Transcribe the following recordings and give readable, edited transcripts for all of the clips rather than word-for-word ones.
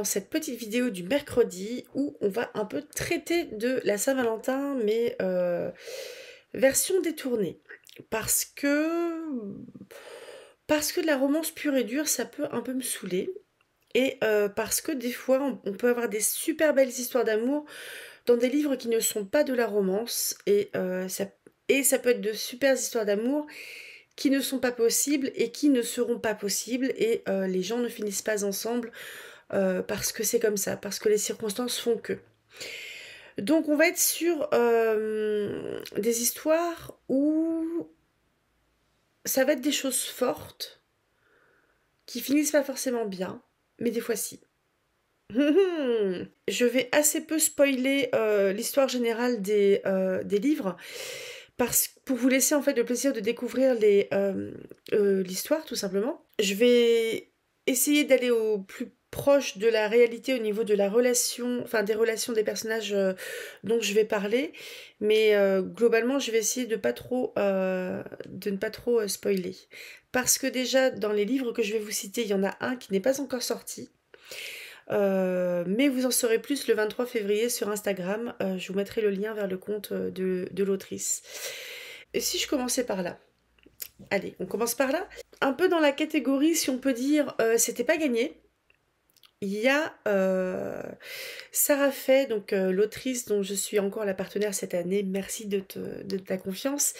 dans cette petite vidéo du mercredi où on va un peu traiter de la Saint-Valentin, mais version détournée. Parce que de la romance pure et dure, ça peut un peu me saouler. Et parce que des fois, on peut avoir des super belles histoires d'amour dans des livres qui ne sont pas de la romance. Et ça peut être de super histoires d'amour qui ne sont pas possibles et qui ne seront pas possibles. Et les gens ne finissent pas ensemble parce que c'est comme ça, parce que les circonstances font que. Donc on va être sur des histoires où ça va être des choses fortes qui finissent pas forcément bien, mais des fois si. Je vais assez peu spoiler l'histoire générale des livres pour vous laisser en fait le plaisir de découvrir l'histoire tout simplement. Je vais essayer d'aller au plus proche de la réalité au niveau de la relation, enfin des relations des personnages dont je vais parler, mais globalement je vais essayer de ne pas trop spoiler. Parce que déjà dans les livres que je vais vous citer, il y en a un qui n'est pas encore sorti. Mais vous en saurez plus le 23 février sur Instagram. Je vous mettrai le lien vers le compte de l'autrice. Et si je commençais par là? Allez, on commence par là. Un peu dans la catégorie, si on peut dire, c'était pas gagné. Il y a Sarah Fay, donc l'autrice dont je suis encore la partenaire cette année, merci de ta confiance,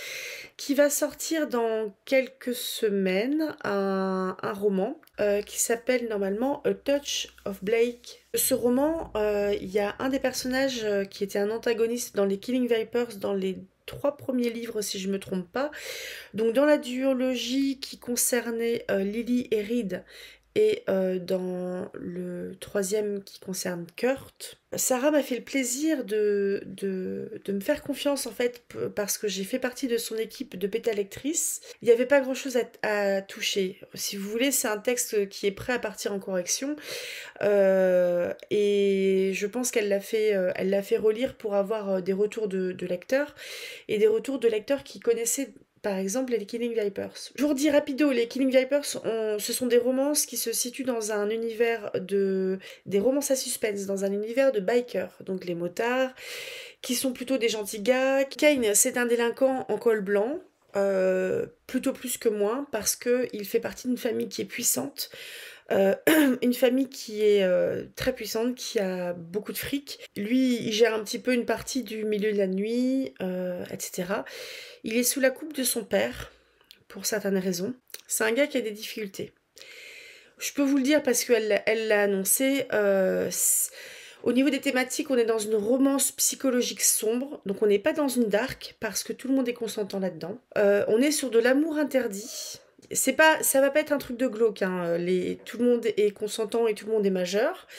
qui va sortir dans quelques semaines un roman qui s'appelle normalement A Touch of Blake. Ce roman, il y a un des personnages qui était un antagoniste dans les Killing Vipers dans les 3 premiers livres si je me trompe pas. Donc dans la duologie qui concernait Lily et Reed, et dans le 3e qui concerne Kurt, Sarah m'a fait le plaisir de me faire confiance en fait parce que j'ai fait partie de son équipe de bêta lectrice. Il n'y avait pas grand chose à toucher. Si vous voulez, c'est un texte qui est prêt à partir en correction et je pense qu'elle l'a fait relire pour avoir des retours de lecteurs et des retours de lecteurs qui connaissaient par exemple les Killing Vipers. Je vous redis rapido, les Killing Vipers, ce sont des romances qui se situent dans un univers des romances à suspense, dans un univers de bikers, donc les motards, qui sont plutôt des gentils gars. Kane, c'est un délinquant en col blanc, plutôt plus que moins, parce qu'il fait partie d'une famille qui est puissante, une famille qui est très puissante, qui a beaucoup de fric. Lui, il gère un petit peu une partie du milieu de la nuit, etc. Il est sous la coupe de son père, pour certaines raisons. C'est un gars qui a des difficultés. Je peux vous le dire parce qu'elle l'a annoncé. Au niveau des thématiques, on est dans une romance psychologique sombre. Donc on n'est pas dans une dark parce que tout le monde est consentant là-dedans. On est sur de l'amour interdit. Ça va pas être un truc de glauque. Hein. Tout le monde est consentant et tout le monde est majeur.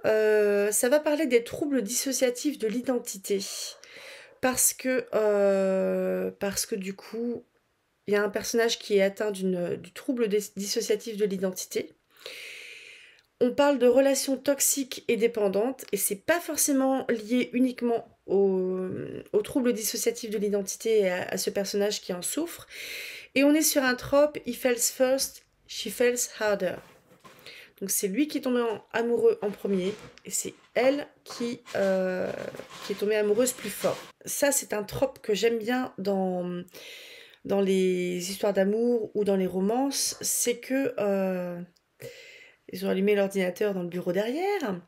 Ça va parler des troubles dissociatifs de l'identité. Parce que du coup, il y a un personnage qui est atteint du trouble dissociatif de l'identité. On parle de relations toxiques et dépendantes, et c'est pas forcément lié uniquement au trouble dissociatif de l'identité et à ce personnage qui en souffre. Et on est sur un trope, he falls first, she falls harder. Donc c'est lui qui est tombé amoureux en premier, et c'est elle qui est tombée amoureuse plus fort. Ça, c'est un trope que j'aime bien dans les histoires d'amour ou dans les romances, c'est que... ils ont allumé l'ordinateur dans le bureau derrière.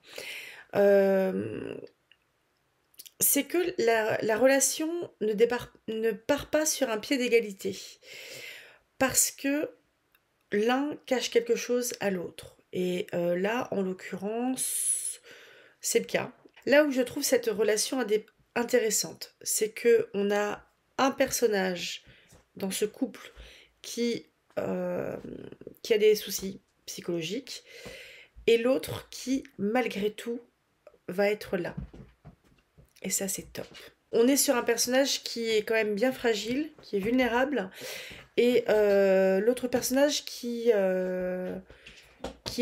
C'est que la relation ne part pas sur un pied d'égalité. Parce que l'un cache quelque chose à l'autre. Et là, en l'occurrence, c'est le cas. Là où je trouve cette relation intéressante, c'est qu'on a un personnage dans ce couple qui a des soucis psychologiques, et l'autre qui, malgré tout, va être là. Et ça, c'est top. On est sur un personnage qui est quand même bien fragile, qui est vulnérable, et l'autre personnage qui est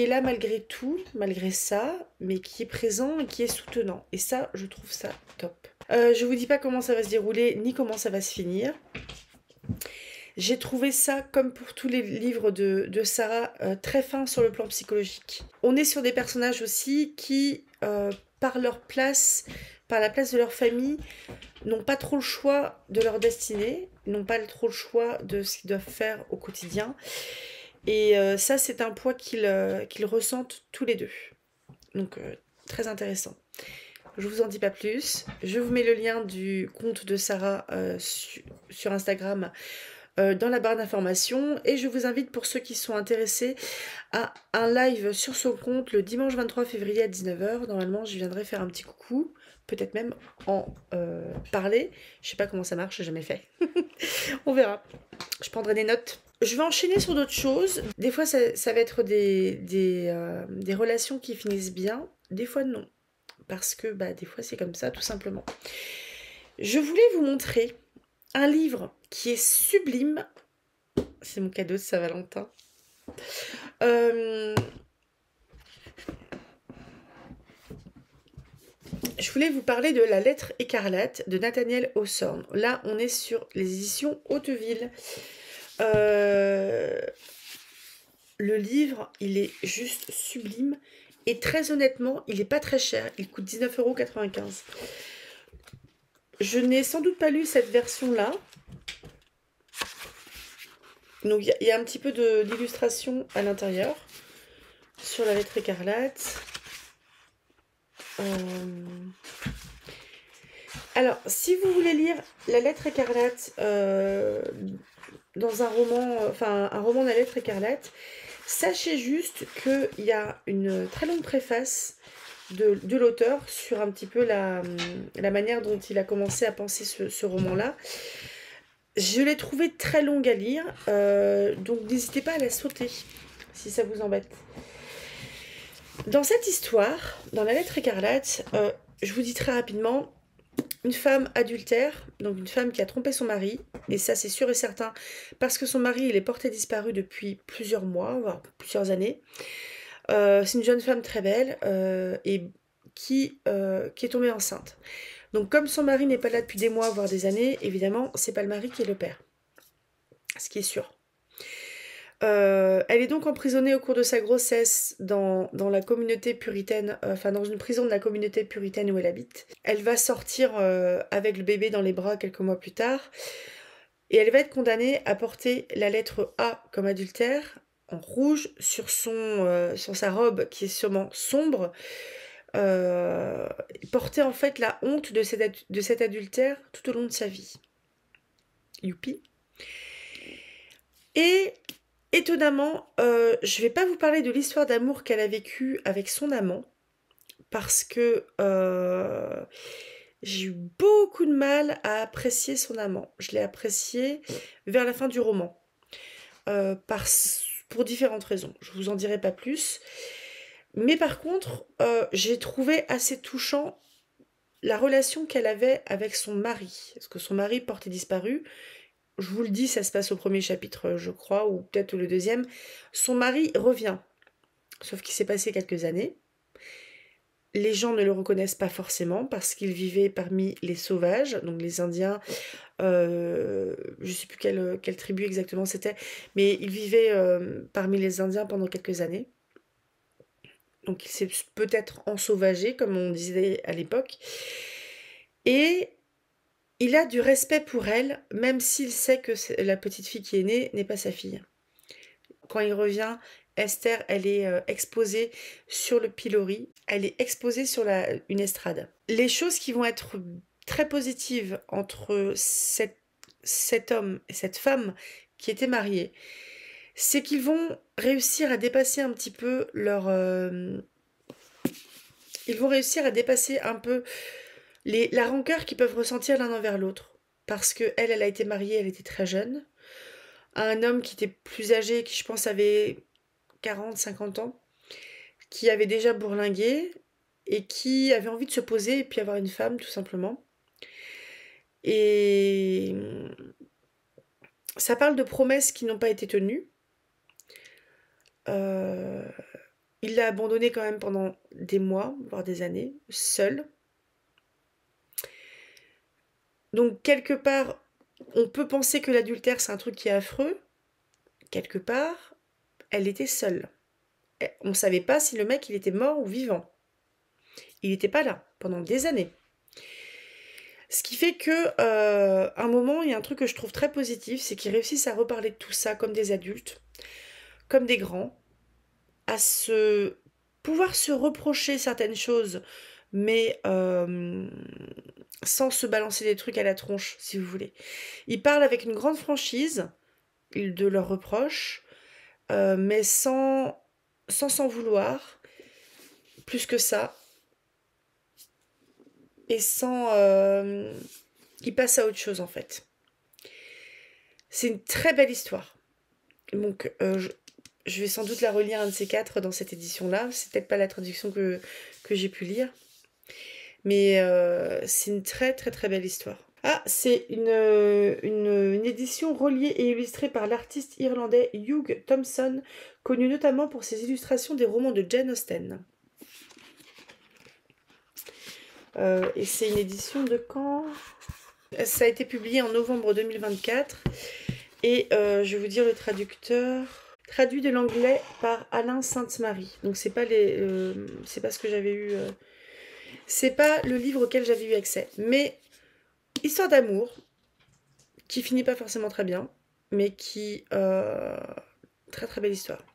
là malgré tout, malgré ça, mais qui est présent et qui est soutenant. Et ça, je trouve ça top. Je vous dis pas comment ça va se dérouler, ni comment ça va se finir. J'ai trouvé ça, comme pour tous les livres de Sarah, très fin sur le plan psychologique. On est sur des personnages aussi qui, par leur place, par la place de leur famille, n'ont pas trop le choix de leur destinée, n'ont pas trop le choix de ce qu'ils doivent faire au quotidien. Et ça, c'est un poids qu'ils ressentent tous les deux. Donc, très intéressant. Je vous en dis pas plus. Je vous mets le lien du compte de Sarah sur Instagram dans la barre d'informations. Et je vous invite, pour ceux qui sont intéressés, à un live sur son compte le dimanche 23 février à 19h. Normalement, je viendrai faire un petit coucou. Peut-être même en parler. Je sais pas comment ça marche, j'ai jamais fait. On verra. Je prendrai des notes. Je vais enchaîner sur d'autres choses. Des fois, ça va être des relations qui finissent bien. Des fois, non. Parce que des fois, c'est comme ça, tout simplement. Je voulais vous montrer un livre qui est sublime. C'est mon cadeau de Saint-Valentin. Je voulais vous parler de La lettre écarlate de Nathaniel Hawthorne. Là, on est sur les éditions Hauteville. Le livre, il est juste sublime. Et très honnêtement, il n'est pas très cher. Il coûte 19,95 €. Je n'ai sans doute pas lu cette version-là. Donc, il y a un petit peu d'illustration à l'intérieur. Sur La lettre écarlate. Alors, si vous voulez lire La lettre écarlate dans un roman, un roman de La lettre écarlate, sachez juste qu'il y a une très longue préface de l'auteur sur un petit peu la manière dont il a commencé à penser ce roman-là. Je l'ai trouvé très longue à lire, donc n'hésitez pas à la sauter si ça vous embête. Dans cette histoire, dans La lettre écarlate, je vous dis très rapidement, une femme adultère, donc une femme qui a trompé son mari, et ça c'est sûr et certain, parce que son mari il est porté disparu depuis plusieurs mois, voire plusieurs années. C'est une jeune femme très belle et qui est tombée enceinte. Donc comme son mari n'est pas là depuis des mois, voire des années, évidemment c'est pas le mari qui est le père, ce qui est sûr. Elle est donc emprisonnée au cours de sa grossesse dans la communauté puritaine, dans une prison de la communauté puritaine où elle habite. Elle va sortir avec le bébé dans les bras quelques mois plus tard, et elle va être condamnée à porter la lettre A comme adultère, en rouge, sur sa robe qui est sûrement sombre, porter en fait la honte de cet adultère tout au long de sa vie. Youpi. Et étonnamment, je vais pas vous parler de l'histoire d'amour qu'elle a vécue avec son amant, parce que j'ai eu beaucoup de mal à apprécier son amant. Je l'ai apprécié vers la fin du roman, pour différentes raisons. Je vous en dirai pas plus. Mais par contre, j'ai trouvé assez touchant la relation qu'elle avait avec son mari. Parce que son mari portait disparu. Je vous le dis, ça se passe au premier chapitre, je crois, ou peut-être le deuxième. Son mari revient, sauf qu'il s'est passé quelques années. Les gens ne le reconnaissent pas forcément parce qu'il vivait parmi les sauvages, donc les Indiens. Je ne sais plus quelle tribu exactement c'était, mais il vivait parmi les Indiens pendant quelques années. Donc il s'est peut-être ensauvagé, comme on disait à l'époque. Et il a du respect pour elle, même s'il sait que la petite fille qui est née n'est pas sa fille. Quand il revient, Esther, elle est exposée sur le pilori, elle est exposée sur une estrade. Les choses qui vont être très positives entre cet homme et cette femme qui étaient mariés, c'est qu'ils vont réussir à dépasser un petit peu ils vont réussir à dépasser un peu la rancœur qu'ils peuvent ressentir l'un envers l'autre. Parce que elle a été mariée, elle était très jeune, à un homme qui était plus âgé, qui je pense avait 40, 50 ans, qui avait déjà bourlingué et qui avait envie de se poser et puis avoir une femme, tout simplement. Et ça parle de promesses qui n'ont pas été tenues. Il l'a abandonnée quand même pendant des mois, voire des années, seule. Donc quelque part, On peut penser que l'adultère, c'est un truc qui est affreux. Quelque part, elle était seule. On ne savait pas si le mec, il était mort ou vivant. Il n'était pas là pendant des années. Ce qui fait que, un moment, il y a un truc que je trouve très positif, c'est qu'ils réussissent à reparler de tout ça comme des adultes, comme des grands, à pouvoir se reprocher certaines choses, mais sans se balancer des trucs à la tronche, si vous voulez. Ils parlent avec une grande franchise de leurs reproches, mais sans s'en vouloir, plus que ça, et sans... ils passent à autre chose, en fait. C'est une très belle histoire. Donc, je vais sans doute la relire un de ces quatre dans cette édition-là. C'est peut-être pas la traduction que j'ai pu lire. Mais c'est une très très très belle histoire. Ah, c'est une édition reliée et illustrée par l'artiste irlandais Hugh Thompson, connu notamment pour ses illustrations des romans de Jane Austen. Et c'est une édition de quand? Ça a été publié en novembre 2024. Et je vais vous dire le traducteur. Traduit de l'anglais par Alain Sainte-Marie. Donc c'est pas c'est pas ce que j'avais eu. C'est pas le livre auquel j'avais eu accès. Mais histoire d'amour, qui finit pas forcément très bien, mais qui très très belle histoire.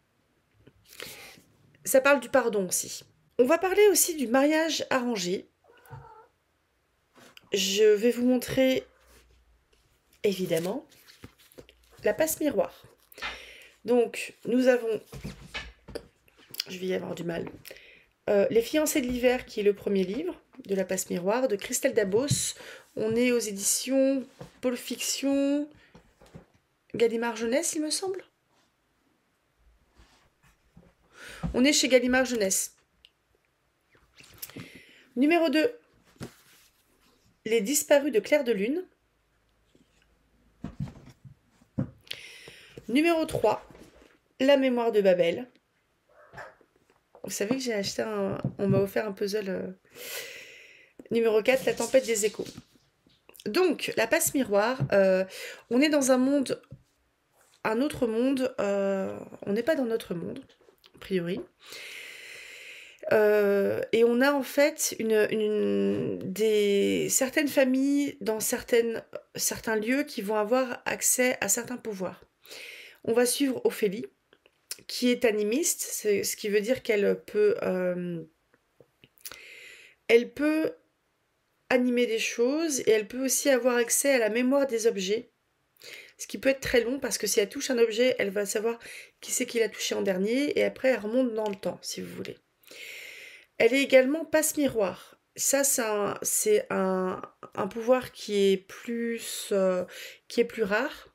Ça parle du pardon aussi. On va parler aussi du mariage arrangé. Je vais vous montrer évidemment la passe miroir. Donc nous avons, je vais y avoir du mal, Les fiancés de l'hiver, qui est le premier livre de la passe miroir de Christelle Dabos. On est aux éditions Pôle Fiction, Gallimard Jeunesse, il me semble. On est chez Gallimard Jeunesse. Numéro 2, Les disparus de Clair de Lune. Numéro 3, La mémoire de Babel. Vous savez que j'ai acheté on m'a offert un puzzle. Numéro 4, La tempête des échos. Donc, la passe miroir, on est dans un monde, un autre monde, on n'est pas dans notre monde, a priori. Et on a en fait certaines familles dans certains lieux qui vont avoir accès à certains pouvoirs. On va suivre Ophélie, qui est animiste, ce qui veut dire qu'elle peut animer des choses et elle peut aussi avoir accès à la mémoire des objets, ce qui peut être très long parce que si elle touche un objet, elle va savoir qui c'est qui l'a touché en dernier et après elle remonte dans le temps, si vous voulez. Elle est également passe-miroir. Ça, c'est un pouvoir qui est plus rare.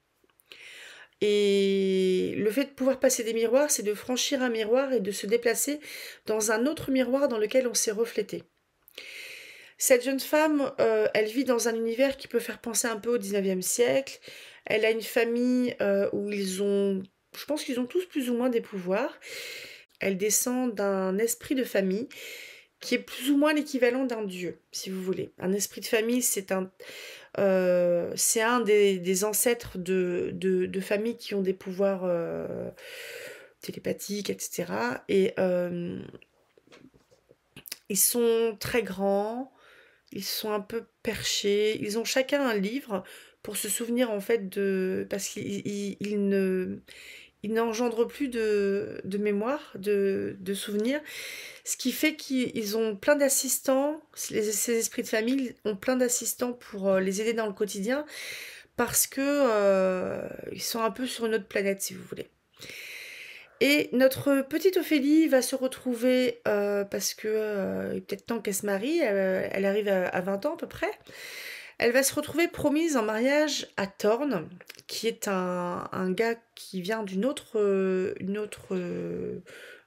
Et le fait de pouvoir passer des miroirs, c'est de franchir un miroir et de se déplacer dans un autre miroir dans lequel on s'est reflété. Cette jeune femme, elle vit dans un univers qui peut faire penser un peu au 19e siècle. Elle a une famille où je pense qu'ils ont tous plus ou moins des pouvoirs. Elle descend d'un esprit de famille qui est plus ou moins l'équivalent d'un dieu, si vous voulez. Un esprit de famille, c'est un des ancêtres de familles qui ont des pouvoirs télépathiques, etc. Et ils sont très grands, ils sont un peu perchés, ils ont chacun un livre pour se souvenir en fait parce qu'ils n'engendrent plus de mémoire, de souvenirs, ce qui fait qu'ils ont plein d'assistants, ces esprits de famille ont plein d'assistants pour les aider dans le quotidien, parce que ils sont un peu sur une autre planète, si vous voulez. Et notre petite Ophélie va se retrouver, parce que il est peut-être temps qu'elle se marie, elle arrive à 20 ans à peu près, elle va se retrouver promise en mariage à Thorn, qui est un gars qui vient d'une autre...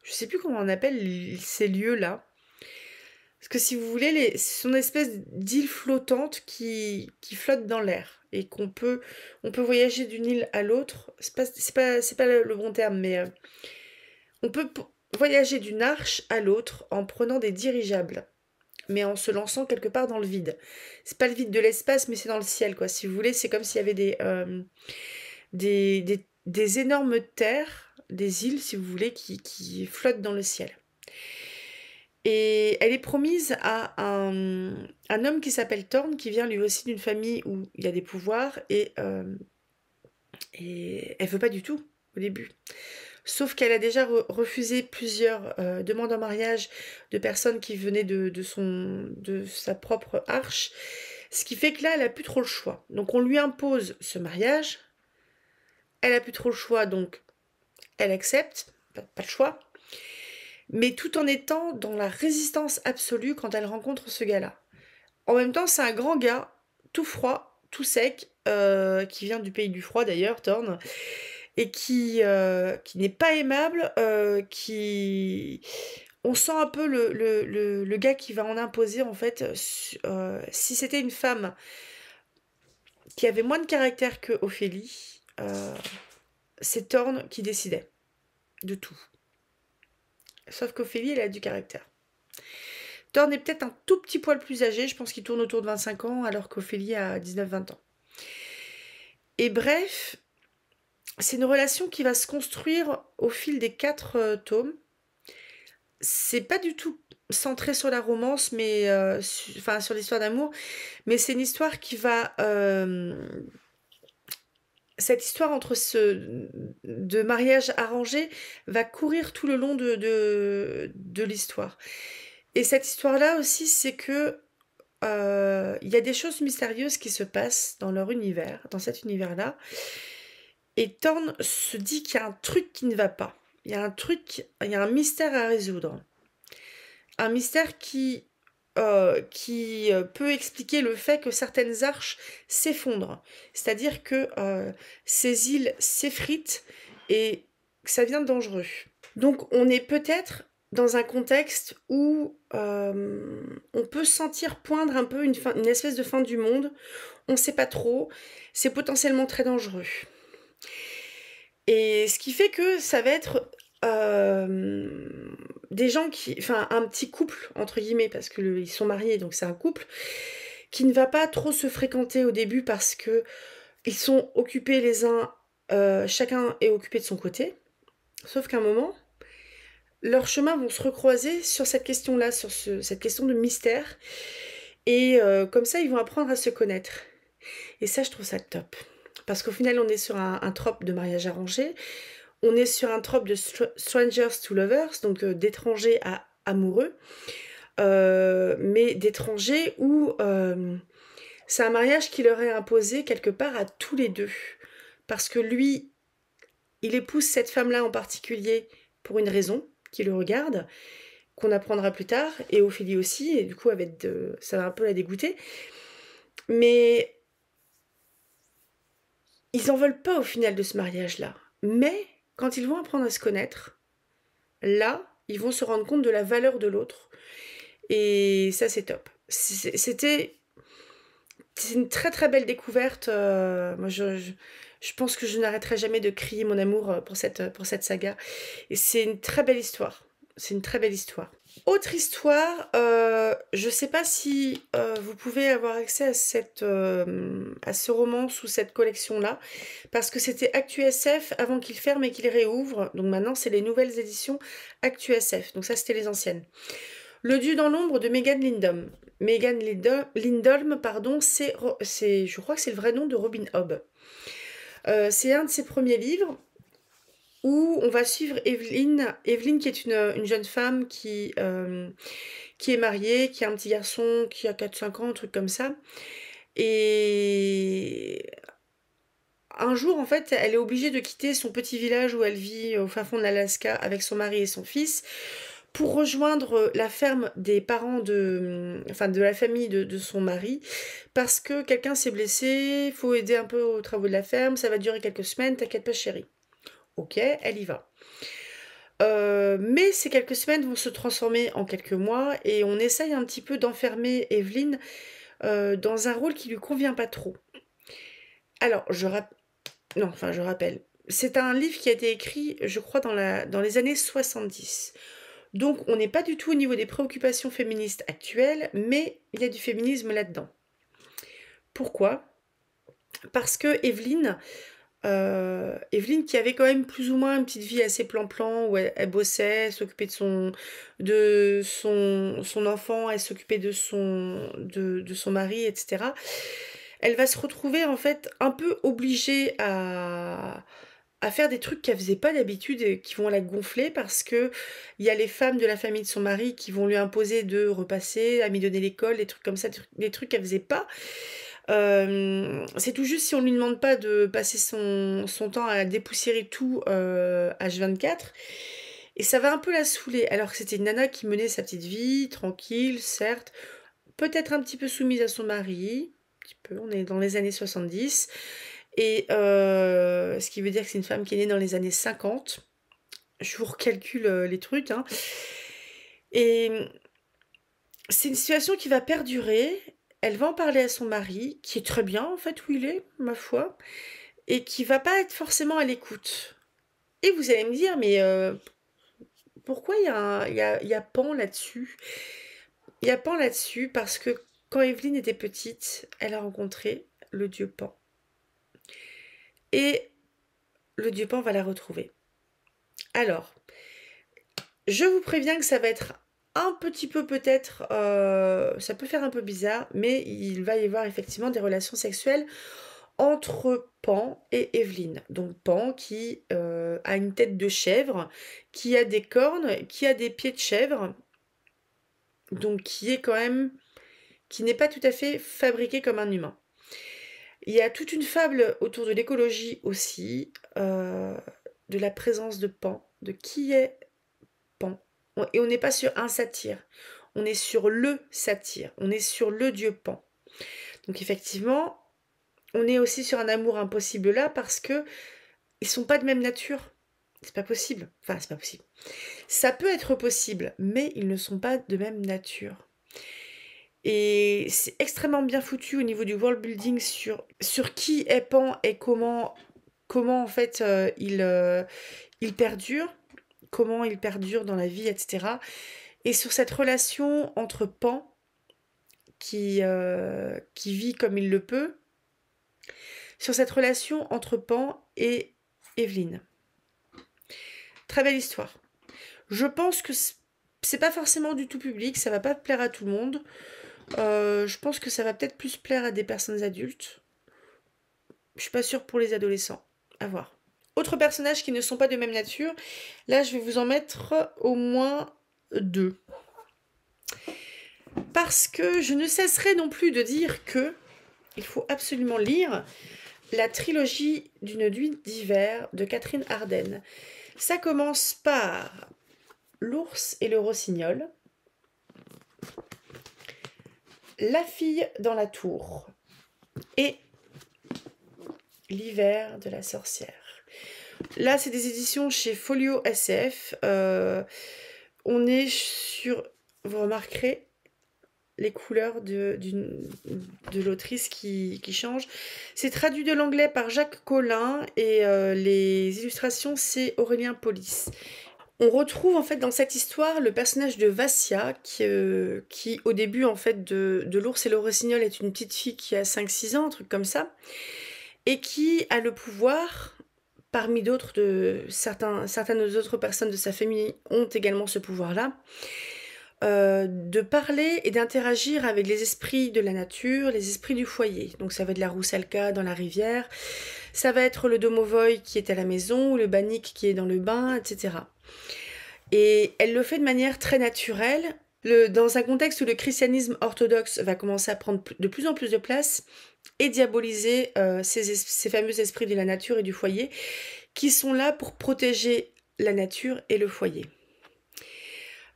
je sais plus comment on appelle ces lieux-là. Parce que si vous voulez, ce sont une espèce d'îles flottantes qui flottent dans l'air. Et on peut voyager d'une île à l'autre. C'est pas le bon terme, mais on peut voyager d'une arche à l'autre en prenant des dirigeables. mais en se lançant quelque part dans le vide. C'est pas le vide de l'espace, mais c'est dans le ciel, quoi. Si vous voulez, c'est comme s'il y avait des énormes terres, des îles, si vous voulez, qui flottent dans le ciel. Et elle est promise à un homme qui s'appelle Thorn, qui vient lui aussi d'une famille où il y a des pouvoirs, et elle veut pas du tout au début. Sauf qu'elle a déjà refusé plusieurs demandes en mariage de personnes qui venaient de sa propre arche. Ce qui fait que là, elle a plus trop le choix. Donc on lui impose ce mariage. Elle a plus trop le choix, donc elle accepte. Pas le choix. Mais tout en étant dans la résistance absolue quand elle rencontre ce gars-là. En même temps, c'est un grand gars, tout froid, tout sec, qui vient du pays du froid d'ailleurs, Thorn, et qui n'est pas aimable, On sent un peu le gars qui va en imposer, en fait. Si c'était une femme qui avait moins de caractère que Ophélie, c'est Thorn qui décidait de tout. Sauf qu'Ophélie, elle a du caractère. Thorn est peut-être un tout petit poil plus âgé, je pense qu'il tourne autour de 25 ans, alors qu'Ophélie a 19-20 ans. Et bref, c'est une relation qui va se construire au fil des 4 tomes. C'est pas du tout centré sur la romance, mais sur l'histoire d'amour, mais c'est une histoire qui va... cette histoire de mariage arrangé va courir tout le long de l'histoire. Et cette histoire-là aussi, c'est que il y a des choses mystérieuses qui se passent dans leur univers, dans cet univers-là. Et Thorn se dit qu'il y a un truc qui ne va pas. Il y a un mystère à résoudre. Un mystère qui peut expliquer le fait que certaines arches s'effondrent. C'est-à-dire que ces îles s'effritent et que ça devient dangereux. Donc on est peut-être dans un contexte où on peut sentir poindre un peu une espèce de fin du monde. On ne sait pas trop. C'est potentiellement très dangereux. Et ce qui fait que ça va être des gens un petit couple, entre guillemets, parce qu'ils sont mariés, donc c'est un couple, qui ne va pas trop se fréquenter au début parce que ils sont occupés les uns, chacun est occupé de son côté. Sauf qu'à un moment, leurs chemins vont se recroiser sur cette question-là, sur cette question de mystère. Et comme ça, ils vont apprendre à se connaître. Et ça, je trouve ça top. Parce qu'au final, on est sur un trope de mariage arrangé. On est sur un trope de strangers to lovers, donc d'étrangers à amoureux. Mais d'étrangers où c'est un mariage qui leur est imposé quelque part à tous les deux. Parce que lui, il épouse cette femme-là en particulier pour une raison qui le regarde, qu'on apprendra plus tard, et Ophélie aussi, et du coup ça va un peu la dégoûter. Mais ils en veulent pas au final de ce mariage-là. Mais quand ils vont apprendre à se connaître, là, ils vont se rendre compte de la valeur de l'autre. Et ça, c'est top. C'est une très très belle découverte. Moi, je pense que je n'arrêterai jamais de crier mon amour pour cette saga. Et c'est une très belle histoire. C'est une très belle histoire. Autre histoire, je sais pas si vous pouvez avoir accès à ce romance ou cette collection-là, parce que c'était ActuSF avant qu'il ferme et qu'il réouvre. Donc maintenant, c'est les nouvelles éditions ActuSF. Donc ça, c'était les anciennes. Le Dieu dans l'ombre de Megan Lindholm. Megan Lindholm, pardon, je crois que c'est le vrai nom de Robin Hobb. C'est un de ses premiers livres où on va suivre Evelyn qui est une jeune femme qui est mariée, qui a un petit garçon qui a 4-5 ans, un truc comme ça. Et un jour, en fait, elle est obligée de quitter son petit village où elle vit au fin fond de l'Alaska avec son mari et son fils pour rejoindre la ferme des parents de la famille de son mari, parce que quelqu'un s'est blessé, il faut aider un peu aux travaux de la ferme, ça va durer quelques semaines, t'inquiète pas chérie. Ok, elle y va. Mais ces quelques semaines vont se transformer en quelques mois, et on essaye un petit peu d'enfermer Evelyn dans un rôle qui lui convient pas trop. Alors, je rappelle, c'est un livre qui a été écrit, je crois, dans les années 70. Donc on n'est pas du tout au niveau des préoccupations féministes actuelles, mais il y a du féminisme là-dedans. Pourquoi? Parce que Evelyne qui avait quand même plus ou moins une petite vie assez plan-plan, où elle bossait, elle s'occupait de son enfant, elle s'occupait de son mari, etc. Elle va se retrouver en fait un peu obligée à faire des trucs qu'elle faisait pas d'habitude et qui vont la gonfler parce que il y a les femmes de la famille de son mari qui vont lui imposer de repasser, à donner l'école, des trucs comme ça, des trucs qu'elle faisait pas. C'est tout juste si on lui demande pas de passer son temps à dépoussiérer tout H24. Et ça va un peu la saouler, alors que c'était une nana qui menait sa petite vie, tranquille, certes, peut-être un petit peu soumise à son mari, un petit peu, on est dans les années 70, et ce qui veut dire que c'est une femme qui est née dans les années 50. Je vous recalcule les trucs, hein. Et c'est une situation qui va perdurer. Elle va en parler à son mari, qui est très bien en fait où il est, ma foi, et qui va pas être forcément à l'écoute. Et vous allez me dire, mais pourquoi il y a Pan là-dessus? Il y a Pan là-dessus parce que quand Evelyne était petite, elle a rencontré le dieu Pan. Et le dieu Pan va la retrouver. Alors, je vous préviens que ça va être un petit peu peut-être, ça peut faire un peu bizarre, mais il va y avoir effectivement des relations sexuelles entre Pan et Evelyne. Donc Pan qui a une tête de chèvre, qui a des cornes, qui a des pieds de chèvre, donc qui n'est pas tout à fait fabriqué comme un humain. Il y a toute une fable autour de l'écologie aussi, de la présence de Pan, de qui est Pan. Et on n'est pas sur un satyre, on est sur le satyre, on est sur le dieu Pan. Donc effectivement, on est aussi sur un amour impossible là parce que ils sont pas de même nature. C'est pas possible. Enfin, c'est pas possible. Ça peut être possible, mais ils ne sont pas de même nature. Et c'est extrêmement bien foutu au niveau du world building sur qui est Pan et comment en fait il perdure, comment il perdure dans la vie, etc. Et sur cette relation entre Pan qui vit comme il le peut, sur cette relation entre Pan et Evelyne. Très belle histoire. Je pense que c'est pas forcément du tout public, ça va pas plaire à tout le monde. Je pense que ça va peut-être plus plaire à des personnes adultes. Je suis pas sûre pour les adolescents. À voir. Autres personnages qui ne sont pas de même nature. Là, je vais vous en mettre au moins 2. Parce que je ne cesserai non plus de dire que il faut absolument lire la trilogie d'une nuit d'hiver de Catherine Arden. Ça commence par L'ours et le rossignol, La fille dans la tour et L'hiver de la sorcière. Là, c'est des éditions chez Folio SF. On est sur, vous remarquerez, les couleurs de l'autrice qui changent. C'est traduit de l'anglais par Jacques Collin et les illustrations, c'est Aurélien Polis. On retrouve en fait dans cette histoire le personnage de Vassia qui au début en fait de L'ours et le rossignol est une petite fille qui a 5-6 ans, un truc comme ça, et qui a le pouvoir, parmi d'autres, certaines autres personnes de sa famille ont également ce pouvoir-là, de parler et d'interagir avec les esprits de la nature, les esprits du foyer. Donc ça va être la roussalka dans la rivière, ça va être le domovoy qui est à la maison, ou le bannik qui est dans le bain, etc. Et elle le fait de manière très naturelle, dans un contexte où le christianisme orthodoxe va commencer à prendre de plus en plus de place et diaboliser ces fameux esprits de la nature et du foyer qui sont là pour protéger la nature et le foyer.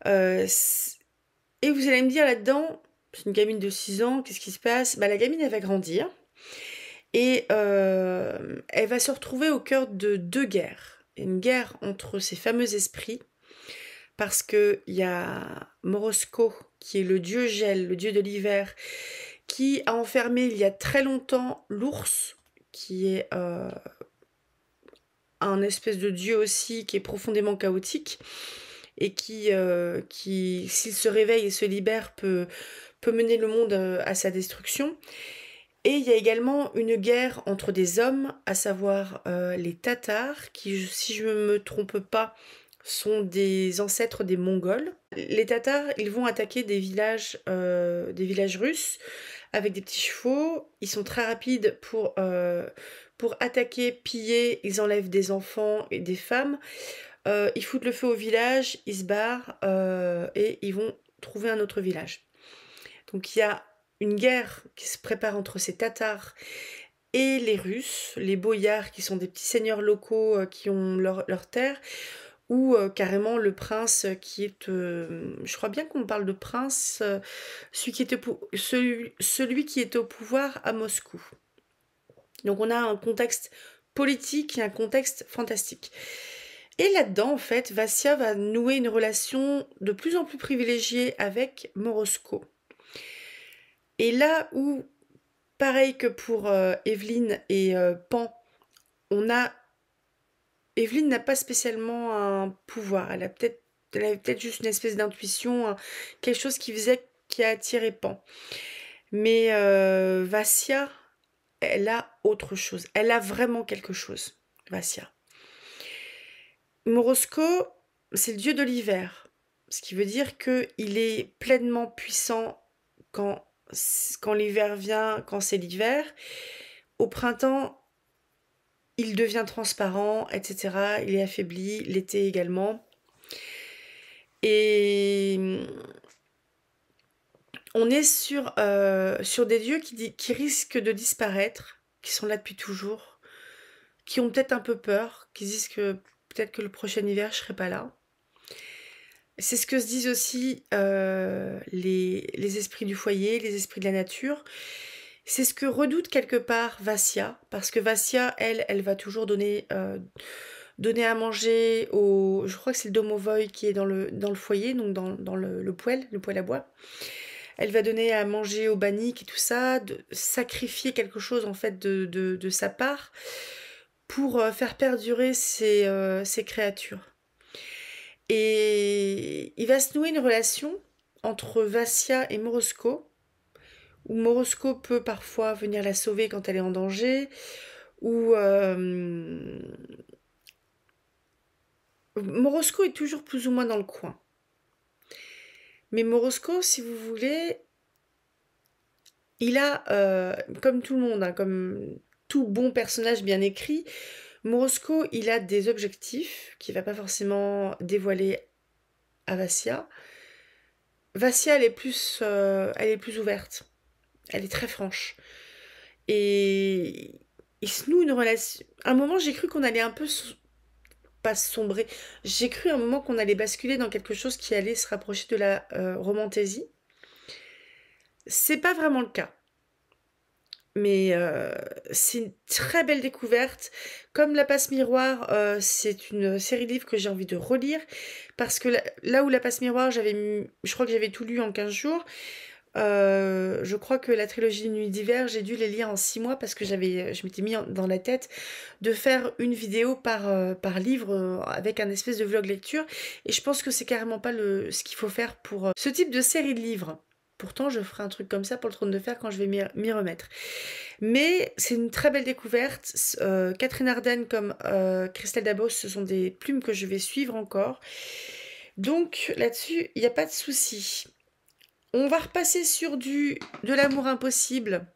Et vous allez me dire là-dedans, c'est une gamine de 6 ans, qu'est-ce qui se passe? La gamine, elle va grandir et elle va se retrouver au cœur de 2 guerres. Une guerre entre ces fameux esprits, parce qu'il y a Morosko, qui est le dieu gel, le dieu de l'hiver, qui a enfermé il y a très longtemps l'ours, qui est un espèce de dieu aussi, qui est profondément chaotique, et qui s'il se réveille et se libère, peut mener le monde à sa destruction. Et il y a également une guerre entre des hommes, à savoir les Tatars, qui, si je ne me trompe pas, sont des ancêtres des Mongols. Les Tatars, ils vont attaquer des villages russes avec des petits chevaux. Ils sont très rapides pour attaquer, piller. Ils enlèvent des enfants et des femmes. Ils foutent le feu au village, ils se barrent et ils vont trouver un autre village. Donc il y a une guerre qui se prépare entre ces Tatars et les Russes, les boyards qui sont des petits seigneurs locaux qui ont leur terre, ou carrément le prince qui est... je crois bien qu'on parle de prince, celui qui est au pouvoir à Moscou. Donc on a un contexte politique et un contexte fantastique. Et là-dedans, en fait, Vassia va nouer une relation de plus en plus privilégiée avec Morosco. Et là où, pareil que pour Evelyn et Pan, Evelyn n'a pas spécialement un pouvoir. Elle avait peut-être juste une espèce d'intuition, quelque chose qui a attiré Pan. Mais Vassia, elle a autre chose. Elle a vraiment quelque chose, Vassia. Morosco, c'est le dieu de l'hiver. Ce qui veut dire qu'il est pleinement puissant quand l'hiver vient, quand c'est l'hiver. Au printemps, il devient transparent, etc. Il est affaibli, l'été également. Et on est sur des dieux qui risquent de disparaître, qui sont là depuis toujours, qui ont peut-être un peu peur, qui disent que peut-être que le prochain hiver, je ne serai pas là. C'est ce que se disent aussi les esprits du foyer, les esprits de la nature. C'est ce que redoute quelque part Vassia, parce que Vassia, elle va toujours donner à manger au... Je crois que c'est le domovoi qui est dans le foyer, donc dans le poêle à bois. Elle va donner à manger aux banniques et tout ça, sacrifier quelque chose en fait de sa part pour faire perdurer ces créatures. Et il va se nouer une relation entre Vassia et Morosco, où Morosco peut parfois venir la sauver quand elle est en danger, ou Morosco est toujours plus ou moins dans le coin. Mais Morosco, si vous voulez, il a, comme tout le monde, comme tout bon personnage bien écrit, Morosco, il a des objectifs qu'il ne va pas forcément dévoiler à Vassia. Vassia, elle est plus ouverte. Elle est très franche. Et il se noue une relation... À un moment, j'ai cru qu'on allait un peu... pas sombrer. J'ai cru à un moment qu'on allait basculer dans quelque chose qui allait se rapprocher de la romantaisie. C'est pas vraiment le cas. Mais c'est une très belle découverte. Comme La Passe Miroir, c'est une série de livres que j'ai envie de relire. Parce que là où La Passe Miroir, je crois que j'avais tout lu en 15 jours. Je crois que la trilogie Nuit d'hiver, j'ai dû les lire en 6 mois parce que je m'étais mis dans la tête de faire une vidéo par livre avec un espèce de vlog lecture. Et je pense que c'est carrément pas ce qu'il faut faire pour ce type de série de livres. Pourtant, je ferai un truc comme ça pour le Trône de Fer quand je vais m'y remettre. Mais c'est une très belle découverte. Catherine Arden comme Christelle Dabos, ce sont des plumes que je vais suivre encore. Donc là-dessus, il n'y a pas de souci. On va repasser sur de l'amour impossible,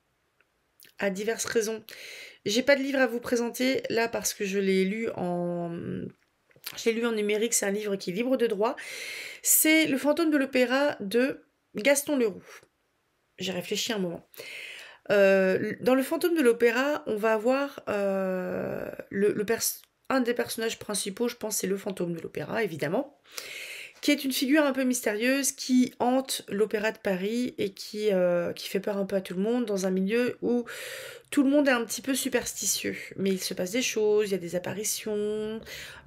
à diverses raisons. J'ai pas de livre à vous présenter là parce que je l'ai lu en numérique, c'est un livre qui est libre de droit. C'est Le fantôme de l'opéra de Gaston Leroux. J'ai réfléchi un moment. Dans Le fantôme de l'opéra, on va avoir un des personnages principaux, je pense, c'est le fantôme de l'opéra, évidemment, qui est une figure un peu mystérieuse qui hante l'Opéra de Paris et qui fait peur un peu à tout le monde dans un milieu où tout le monde est un petit peu superstitieux. Mais il se passe des choses, il y a des apparitions,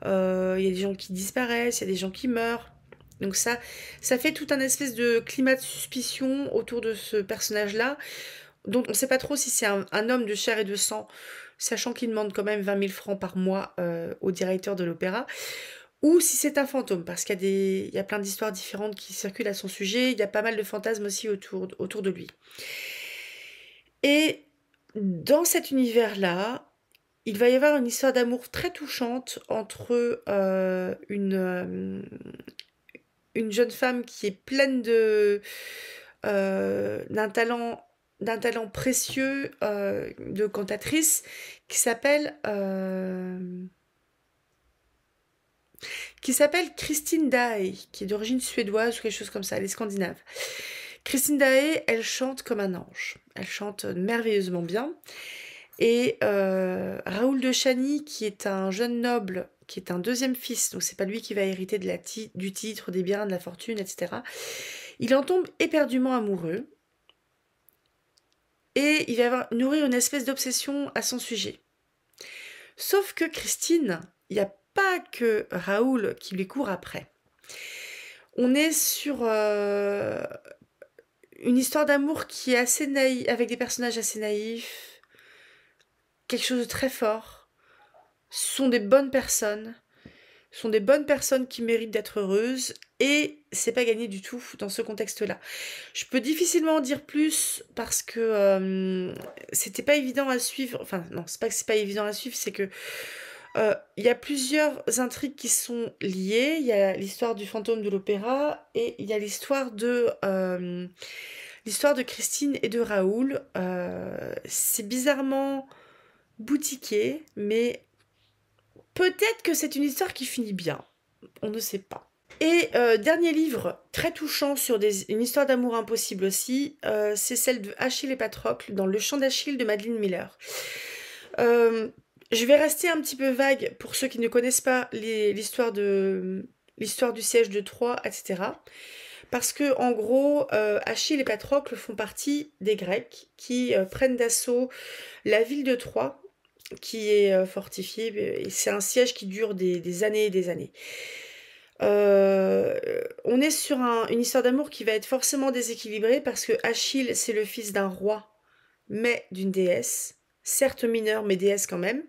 il y a des gens qui disparaissent, il y a des gens qui meurent. Donc ça fait tout un espèce de climat de suspicion autour de ce personnage-là, dont on ne sait pas trop si c'est un homme de chair et de sang, sachant qu'il demande quand même 20 000 francs par mois au directeur de l'opéra, ou si c'est un fantôme, parce il y a plein d'histoires différentes qui circulent à son sujet, il y a pas mal de fantasmes aussi autour de lui. Et dans cet univers-là, il va y avoir une histoire d'amour très touchante entre une jeune femme qui est pleine d'un talent précieux de cantatrice qui s'appelle Christine Daae, qui est d'origine suédoise ou quelque chose comme ça, elle est scandinave. Christine Daae, elle chante comme un ange. Elle chante merveilleusement bien. Et Raoul de Chagny, qui est un jeune noble, qui est un deuxième fils, donc c'est pas lui qui va hériter du titre, des biens, de la fortune, etc. Il en tombe éperdument amoureux. Et il va nourrir une espèce d'obsession à son sujet. Sauf que Christine, il n'y a pas que Raoul qui lui court après. On est sur une histoire d'amour qui est assez naïve, avec des personnages assez naïfs, quelque chose de très fort. Ce sont des bonnes personnes. Ce sont des bonnes personnes qui méritent d'être heureuses et c'est pas gagné du tout dans ce contexte-là. Je peux difficilement en dire plus parce que c'était pas évident à suivre. Enfin, non, c'est pas que c'est pas évident à suivre, c'est que il y a plusieurs intrigues qui sont liées. Il y a l'histoire du fantôme de l'opéra et il y a l'histoire de Christine et de Raoul. C'est bizarrement boutiqué, mais peut-être que c'est une histoire qui finit bien. On ne sait pas. Et dernier livre très touchant sur une histoire d'amour impossible aussi, c'est celle de Achille et Patrocle dans Le Chant d'Achille de Madeline Miller. Je vais rester un petit peu vague pour ceux qui ne connaissent pas l'histoire du siège de Troie, etc. Parce que en gros, Achille et Patrocle font partie des Grecs qui prennent d'assaut la ville de Troie, qui est fortifiée, et c'est un siège qui dure des années et des années. On est sur une histoire d'amour qui va être forcément déséquilibrée parce que Achille, c'est le fils d'un roi, mais d'une déesse, certes mineure, mais déesse quand même.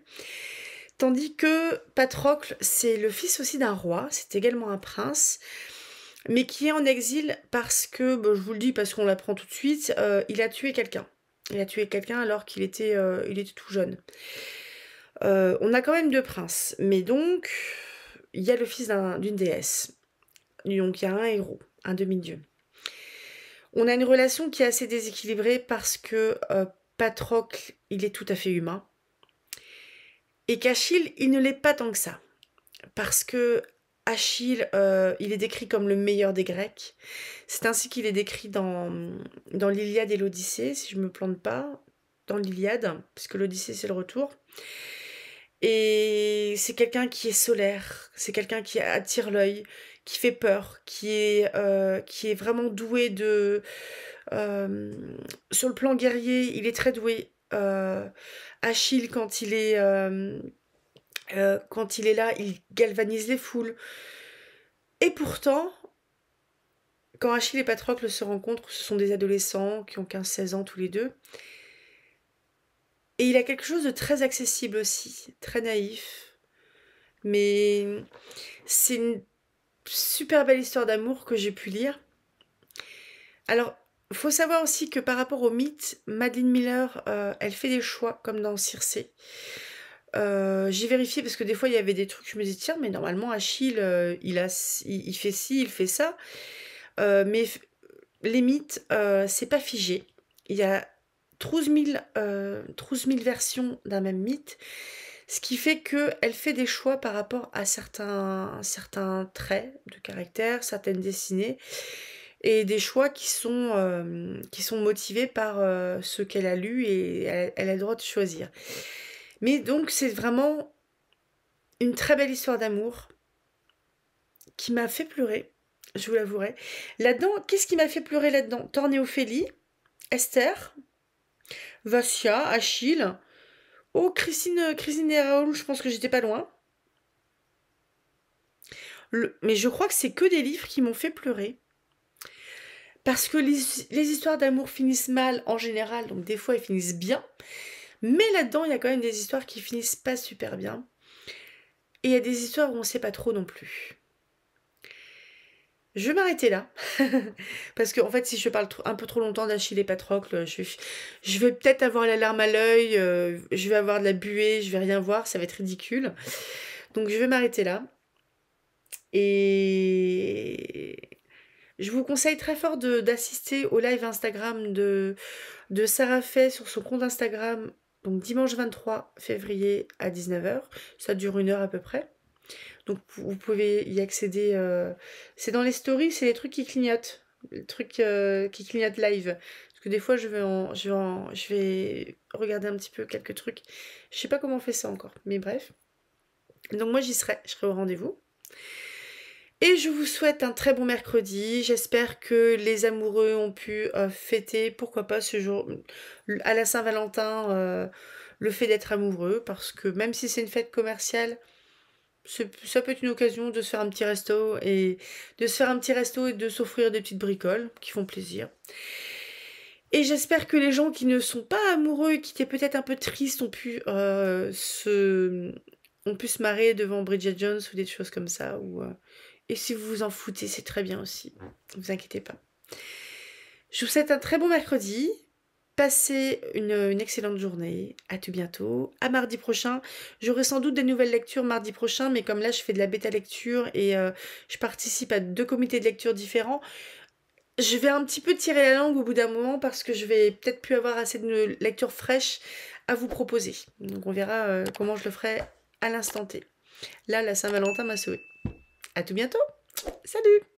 Tandis que Patrocle, c'est le fils aussi d'un roi, c'est également un prince, mais qui est en exil parce que, bon, je vous le dis parce qu'on l'apprend tout de suite, il a tué quelqu'un. Il a tué quelqu'un alors qu'il était tout jeune. On a quand même deux princes, mais donc il y a le fils d'une déesse. Donc il y a un héros, un demi-dieu. On a une relation qui est assez déséquilibrée parce que Patrocle, il est tout à fait humain. Et qu'Achille, il ne l'est pas tant que ça. Parce que Achille, il est décrit comme le meilleur des Grecs. C'est ainsi qu'il est décrit dans l'Iliade et l'Odyssée, si je ne me plante pas, dans l'Iliade, puisque l'Odyssée c'est le retour. Et c'est quelqu'un qui est solaire, c'est quelqu'un qui attire l'œil, qui fait peur, qui est vraiment doué sur le plan guerrier, il est très doué. Achille, quand il est là, il galvanise les foules. Et pourtant, quand Achille et Patrocle se rencontrent, ce sont des adolescents qui ont 15-16 ans tous les deux. Et il a quelque chose de très accessible aussi, très naïf. Mais c'est une super belle histoire d'amour que j'ai pu lire. Alors, il faut savoir aussi que par rapport au mythe, Madeline Miller, elle fait des choix comme dans Circé. J'ai vérifié parce que des fois il y avait des trucs, je me dis tiens, mais normalement Achille, il fait ci, il fait ça. Mais les mythes, c'est pas figé. Il y a 12 000 versions d'un même mythe, ce qui fait qu'elle fait des choix par rapport à certains traits de caractère, certaines dessinées, et des choix qui sont motivés par ce qu'elle a lu et elle a le droit de choisir. Mais donc c'est vraiment une très belle histoire d'amour qui m'a fait pleurer, je vous l'avouerai. Là-dedans, qu'est-ce qui m'a fait pleurer là-dedans? Tornéophélie, Esther, Vassia, Achille. Oh, Christine et Raoul, je pense que j'étais pas loin. Mais je crois que c'est que des livres qui m'ont fait pleurer. Parce que les histoires d'amour finissent mal en général, donc des fois elles finissent bien. Mais là-dedans, il y a quand même des histoires qui finissent pas super bien. Et il y a des histoires où on ne sait pas trop non plus. Je vais m'arrêter là. Parce que, en fait, si je parle un peu trop longtemps d'Achille et Patrocle, je vais peut-être avoir la larme à l'œil, je vais avoir de la buée, je vais rien voir, ça va être ridicule. Donc, je vais m'arrêter là. Et je vous conseille très fort d'assister au live Instagram de Sarah Fay sur son compte Instagram, donc dimanche 23 février à 19h. Ça dure 1 heure à peu près. Donc vous pouvez y accéder. C'est dans les stories, c'est les trucs qui clignotent. Les trucs qui clignotent live. Parce que des fois, je vais regarder un petit peu quelques trucs. Je sais pas comment on fait ça encore, mais bref. Donc moi, je serai au rendez-vous. Et je vous souhaite un très bon mercredi. J'espère que les amoureux ont pu fêter, pourquoi pas, ce jour, à la Saint-Valentin, le fait d'être amoureux. Parce que même si c'est une fête commerciale, ça peut être une occasion de se faire un petit resto et de s'offrir des petites bricoles qui font plaisir. Et j'espère que les gens qui ne sont pas amoureux, qui étaient peut-être un peu tristes, ont pu se marrer devant Bridget Jones ou des choses comme ça. Et si vous vous en foutez, c'est très bien aussi. Ne vous inquiétez pas. Je vous souhaite un très bon mercredi. Passez une excellente journée. À tout bientôt. À mardi prochain. J'aurai sans doute des nouvelles lectures mardi prochain, mais comme là, je fais de la bêta lecture et je participe à 2 comités de lecture différents, je vais un petit peu tirer la langue au bout d'un moment parce que je vais peut-être plus avoir assez de lectures fraîches à vous proposer. Donc on verra comment je le ferai à l'instant T. Là, la Saint-Valentin m'a sauvée. À tout bientôt. Salut!